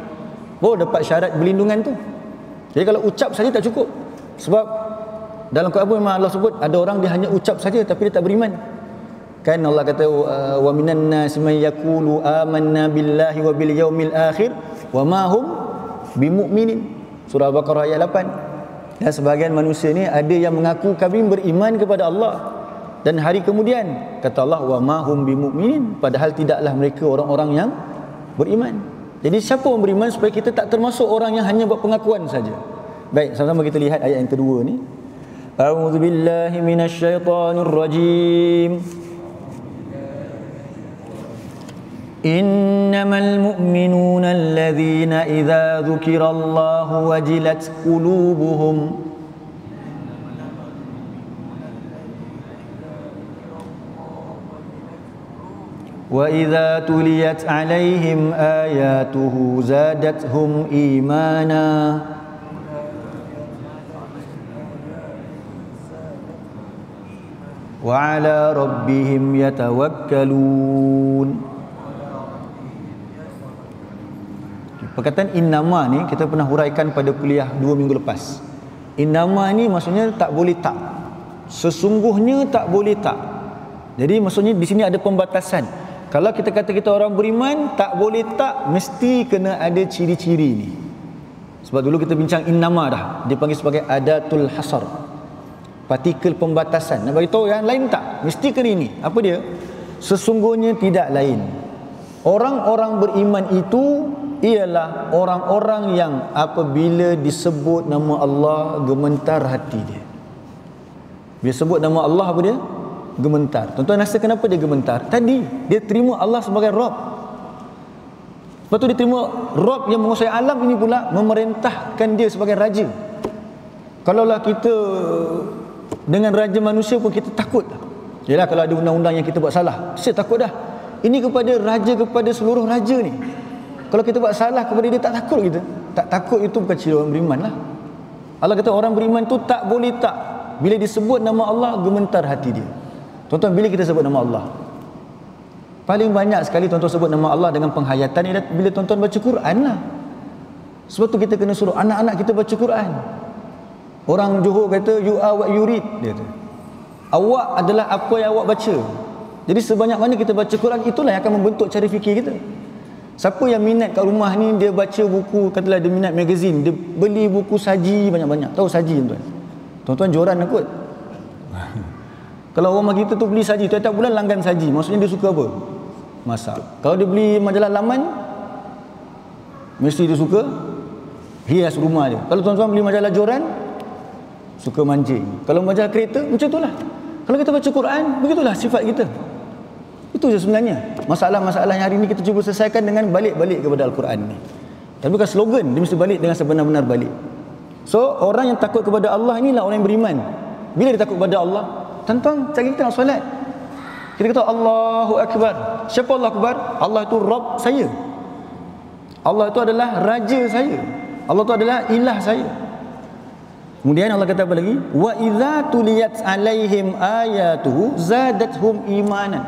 [SPEAKER 1] baru dapat syarat berlindungan tu. Jadi kalau ucap saja tak cukup. Sebab dalam Quran memang Allah sebut ada orang dia hanya ucap saja tapi dia tak beriman. Kan Allah kata wa minan nas may yaqulu amanna billahi wa bil yaumil akhir wa ma hum bimumin. Surah Al-Baqarah ayat 8. Dan sebahagian manusia ni ada yang mengaku kami beriman kepada Allah dan hari kemudian kata Allah wa ma hum bimumin, padahal tidaklah mereka orang-orang yang beriman. Jadi siapa orang beriman supaya kita tak termasuk orang yang hanya buat pengakuan saja. Baik, sama-sama kita lihat ayat yang kedua ni. A'udzu billahi minasyaitonir rajim. Innamal mu'minuna alladzina idza dzukirallahu wajilat qulubuhum wa idza tuliyat 'alaihim ayatuhu zadatuhum imana wa 'ala rabbihim yatawakkalun. Perkataan innama ni kita pernah huraikan pada kuliah 2 minggu lepas. Innama ni maksudnya tak boleh tak. Sesungguhnya tak boleh tak. Jadi maksudnya di sini ada pembatasan. Kalau kita kata kita orang beriman, tak boleh tak, mesti kena ada ciri-ciri ni. Sebab dulu kita bincang innama dah. Dia panggil sebagai adatul hasar. Partikel pembatasan. Nak bagi tahu yang lain tak, mesti kena ini. Apa dia? Sesungguhnya tidak lain. Orang-orang beriman itu ialah orang-orang yang apabila disebut nama Allah gementar hati dia. Bila sebut nama Allah apa dia? Gementar. Tuan-tuan rasa kenapa dia gementar? Tadi dia terima Allah sebagai Rabb. Lepas tu dia terima Rabb yang menguasai alam ini pula memerintahkan dia sebagai raja. Kalaulah kita dengan raja manusia pun kita takut. Yalah kalau ada undang-undang yang kita buat salah, saya takut dah. Ini kepada raja, kepada seluruh raja ni. Kalau kita buat salah kepada dia tak takut kita. Tak takut itu bukan ciri orang beriman lah. Allah kata orang beriman tu tak boleh tak. Bila disebut nama Allah gementar hati dia. Tuan-tuan, bila kita sebut nama Allah, paling banyak sekali tuan-tuan sebut nama Allah dengan penghayatan ialah bila tuan-tuan baca Quran lah. Sebab tu kita kena suruh anak-anak kita baca Quran. Orang Johor kata you are what you read, dia kata. Awak adalah apa yang awak baca. Jadi sebanyak mana kita baca Quran, itulah yang akan membentuk cara fikir kita. Siapa yang minat kat rumah ni, dia baca buku, katalah dia minat magazine, dia beli buku saji banyak-banyak. Tahu saji tuan-tuan? Tuan-tuan joran nak kot. Kalau rumah kita tu beli saji, tiap-tiap bulan langgan saji. Maksudnya dia suka apa? Masak. Kalau dia beli majalah laman, mesti dia suka hias rumah dia. Kalau tuan-tuan beli majalah joran, suka mancing. Kalau majalah kereta, macam itulah. Kalau kita baca Quran, begitulah sifat kita. Itu je sebenarnya. Masalah-masalah yang hari ini kita cuba selesaikan dengan balik-balik kepada Al-Quran ni. Tapi bukan slogan, dia mesti balik dengan sebenar-benar balik. So, orang yang takut kepada Allah inilah orang yang beriman. Bila dia takut kepada Allah, tuan-tuan, cari kita nak solat. Kita kata Allahu Akbar. Siapa Allah Akbar? Allah itu Rabb saya. Allah itu adalah Raja saya. Allah itu adalah Ilah saya. Kemudian Allah kata apa lagi? Wa idza tuliyat alaihim ayatuhu zadathum imanan.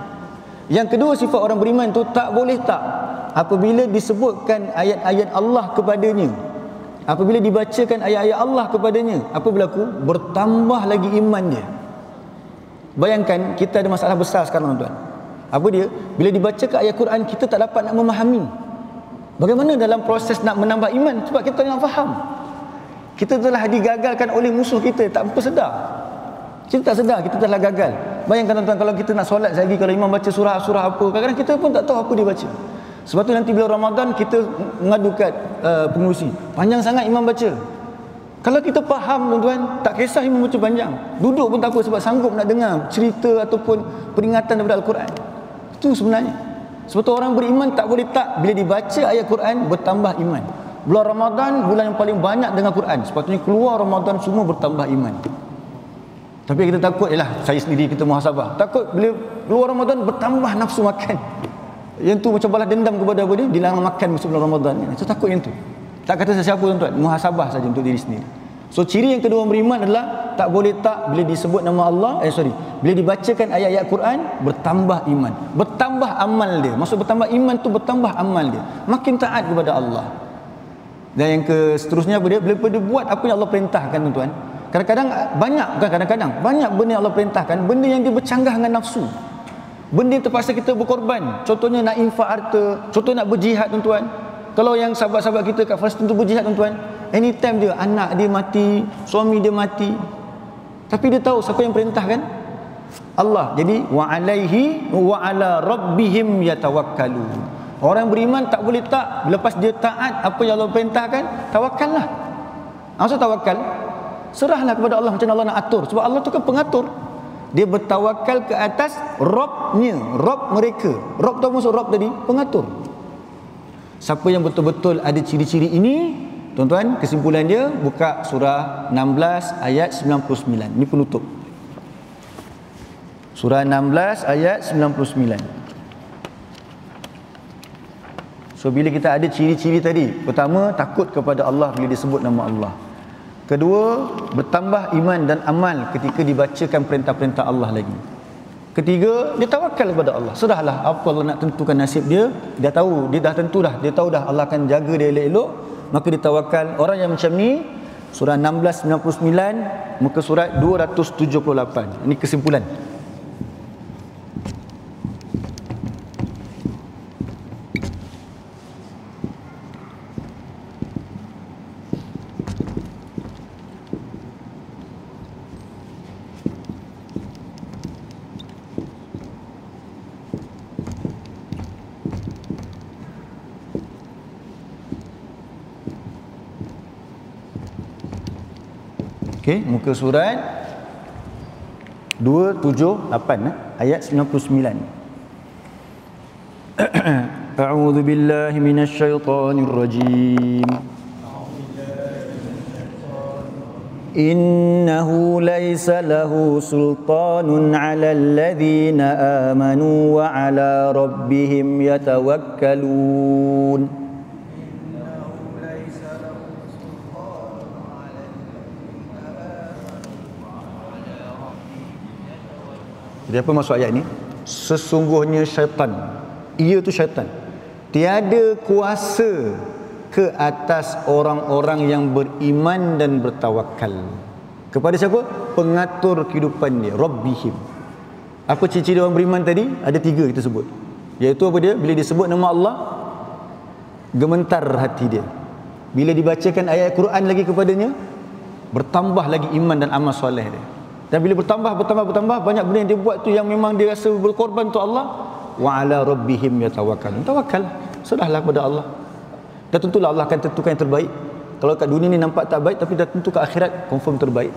[SPEAKER 1] Yang kedua sifat orang beriman tu tak boleh tak apabila disebutkan ayat-ayat Allah kepadanya, apabila dibacakan ayat-ayat Allah kepadanya, apa berlaku? Bertambah lagi iman dia. Bayangkan kita ada masalah besar sekarang tuan-tuan. Apa dia? Bila dibacakan ayat Quran kita tak dapat nak memahami. Bagaimana dalam proses nak menambah iman? Sebab kita tak faham. Kita telah digagalkan oleh musuh kita, tak apa sedar. Kita tak sedar kita telah gagal. Bayangkan tuan-tuan, kalau kita nak solat lagi, kalau imam baca surah-surah apa, kadang-kadang kita pun tak tahu apa dia baca. Sebab tu nanti bila Ramadan kita mengadu kat pengurusi, panjang sangat imam baca. Kalau kita faham tuan-tuan, tak kisah imam baca panjang, duduk pun tak apa, sebab sanggup nak dengar cerita ataupun peringatan daripada Al-Quran. Itu sebenarnya. Sebab tu orang beriman tak boleh tak bila dibaca ayat Quran bertambah iman. Bulan Ramadan bulan yang paling banyak dengar Quran. Sepatutnya keluar Ramadan semua bertambah iman. Tapi kita takut, ialah saya sendiri kita muhasabah. Takut bila keluar Ramadan bertambah nafsu makan. Yang tu macam balas dendam kepada apa dia? Dilarang makan masuk bulan Ramadan. Saya takut yang tu. Tak kata sesiapa tuan-tuan, muhasabah saja untuk diri sendiri. So ciri yang kedua orang beriman adalah tak boleh tak bila disebut nama Allah, bila dibacakan ayat-ayat Quran bertambah iman, bertambah amal dia. Maksud bertambah iman tu bertambah amal dia. Makin taat kepada Allah. Dan yang seterusnya apa dia? Bila dia buat apa yang Allah perintahkan tuan-tuan. Kadang-kadang banyak, bukan kadang-kadang, banyak benda yang Allah perintahkan, benda yang dia bercanggah dengan nafsu. Benda yang terpaksa kita berkorban. Contohnya nak infak harta, contohnya nak berjihad tuan-tuan. Kalau yang sahabat-sahabat kita kat Palestin tu berjihad tuan-tuan, anytime dia, anak dia mati, suami dia mati, tapi dia tahu siapa yang perintahkan? Allah. Jadi wa alaihi wa ala rabbihim yatawakkalun. Orang beriman tak boleh tak, lepas dia taat apa yang Allah perintahkan, tawakallah. Maksud tawakal, serahlah kepada Allah macam Allah nak atur. Sebab Allah tu kan pengatur. Dia bertawakal ke atas Rabbnya, Rabb mereka. Rabb tu maksud Rabb tadi, pengatur. Siapa yang betul-betul ada ciri-ciri ini, tuan-tuan, kesimpulan dia buka surah 16 ayat 99. Ini penutup. Surah 16 ayat 99. So bila kita ada ciri-ciri tadi, pertama takut kepada Allah bila disebut nama Allah. Kedua, bertambah iman dan amal ketika dibacakan perintah-perintah Allah lagi. Ketiga, dia tawakal kepada Allah. Sudahlah apa Allah nak tentukan nasib dia, dia tahu, dia dah tentu dah, dia tahu dah Allah akan jaga dia elok-elok, maka dia tawakal. Orang yang macam ni, surah 16 99 muka surat 278. Ini kesimpulan. Okey, muka surat 278 ayat 99. A'udzu billahi minasy syaithanir rajim. Innahu laisa lahu sultanun 'alal ladzina amanu wa 'ala rabbihim yatawakkalun. Jadi apa maksud ayat ni? Sesungguhnya syaitan, ia tu syaitan, tiada kuasa ke atas orang-orang yang beriman dan bertawakal. Kepada siapa? Pengatur kehidupan dia, Rabbihim. Apa ciri-ciri orang beriman tadi? Ada 3 kita sebut. Iaitu apa dia? Bila disebut nama Allah, gemetar hati dia. Bila dibacakan ayat Quran lagi kepadanya, bertambah lagi iman dan amal soleh dia. Dan bila bertambah, banyak benda yang dia buat tu yang memang dia rasa berkorban untuk Allah. Wa ala rabbihim yatawakkalun. Tawakal, serahlah kepada Allah. Dan tentulah Allah akan tentukan yang terbaik. Kalau kat dunia ni nampak tak baik, tapi dah tentu kat akhirat confirm terbaik.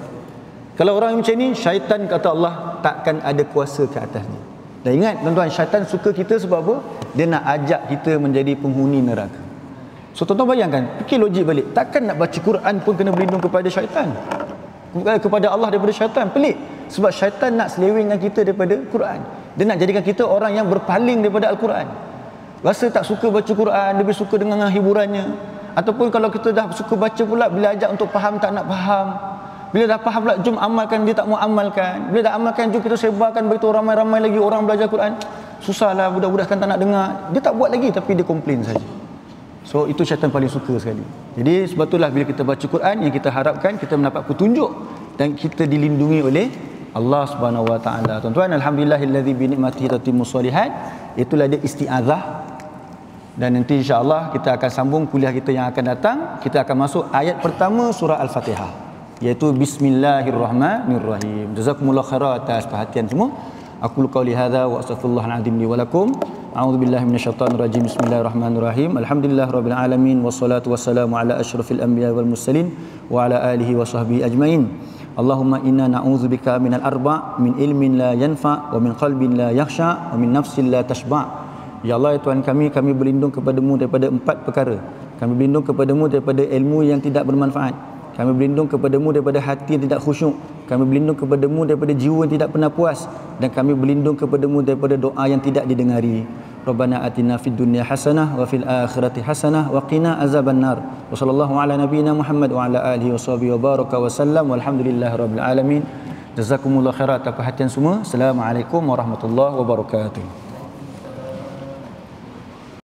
[SPEAKER 1] Kalau orang macam ni, syaitan kata Allah takkan ada kuasa ke atasnya. Dan ingat tuan-tuan, syaitan suka kita sebab apa? Dia nak ajak kita menjadi penghuni neraka. So tuan-tuan bayangkan, fikir logik balik. Takkan nak baca Quran pun kena berlindung kepada syaitan, kepada Allah daripada syaitan. Pelik. Sebab syaitan nak selewengkan kita daripada Quran. Dia nak jadikan kita orang yang berpaling daripada Al-Quran. Rasa tak suka baca Quran, lebih suka dengan hiburannya. Ataupun kalau kita dah suka baca pula, bila ajak untuk faham tak nak faham. Bila dah faham pula, jom amalkan, dia tak mau amalkan. Bila dah amalkan, jom kita sebarkan beritahu ramai-ramai lagi orang belajar Quran. Susahlah, budak-budak kan tak nak dengar. Dia tak buat lagi, tapi dia komplain saja. So itu syaitan paling suka sekali. Jadi sebab itulah bila kita baca Quran, yang kita harapkan kita mendapat petunjuk dan kita dilindungi oleh Allah Subhanahu Wa Taala. Tuan-tuan, alhamdulillahillazi bi ni'matihi tatimmu shalihat. Itulah dia isti'azah. Dan nanti insya-Allah kita akan sambung kuliah kita yang akan datang. Kita akan masuk ayat pertama surah Al-Fatihah, iaitu bismillahirrahmanirrahim. Jazakumullah khairan atas perhatian semua. Aku qauli hadza wa astaghfirullahal azim li wa lakum. A'udzubillahi minasyaitonir rajim. Bismillahirrahmanirrahim. Alhamdulillahirabbil alamin wassalatu wassalamu ala asyrafil anbiya wal mursalin wa ala alihi wa sahbihi ajmain. Allahumma inna na'udzubika minal arba' min ilmin la yanfa' wa min qalbin la yakhsha' wa min nafsin la tashba'. Ya Allah, ya Tuhan kami berlindung kepadamu daripada 4 perkara. Kami berlindung kepadamu daripada ilmu yang tidak bermanfaat. Kami berlindung kepadamu daripada hati yang tidak khusyuk. Kami berlindung kepadamu daripada jiwa yang tidak pernah puas. Dan kami berlindung kepadamu daripada doa yang tidak didengari. Rabbana atina fid dunya hasanah wa fil akhirati hasanah wa qina azabannar. Wa sallallahu ala nabiyyina Muhammad wa ala alihi wa sahbihi wa baraka wa sallam. Walhamdulillahirabbil alamin. Jazakumullah khairan atas perhatian semua. Assalamualaikum warahmatullahi wabarakatuh.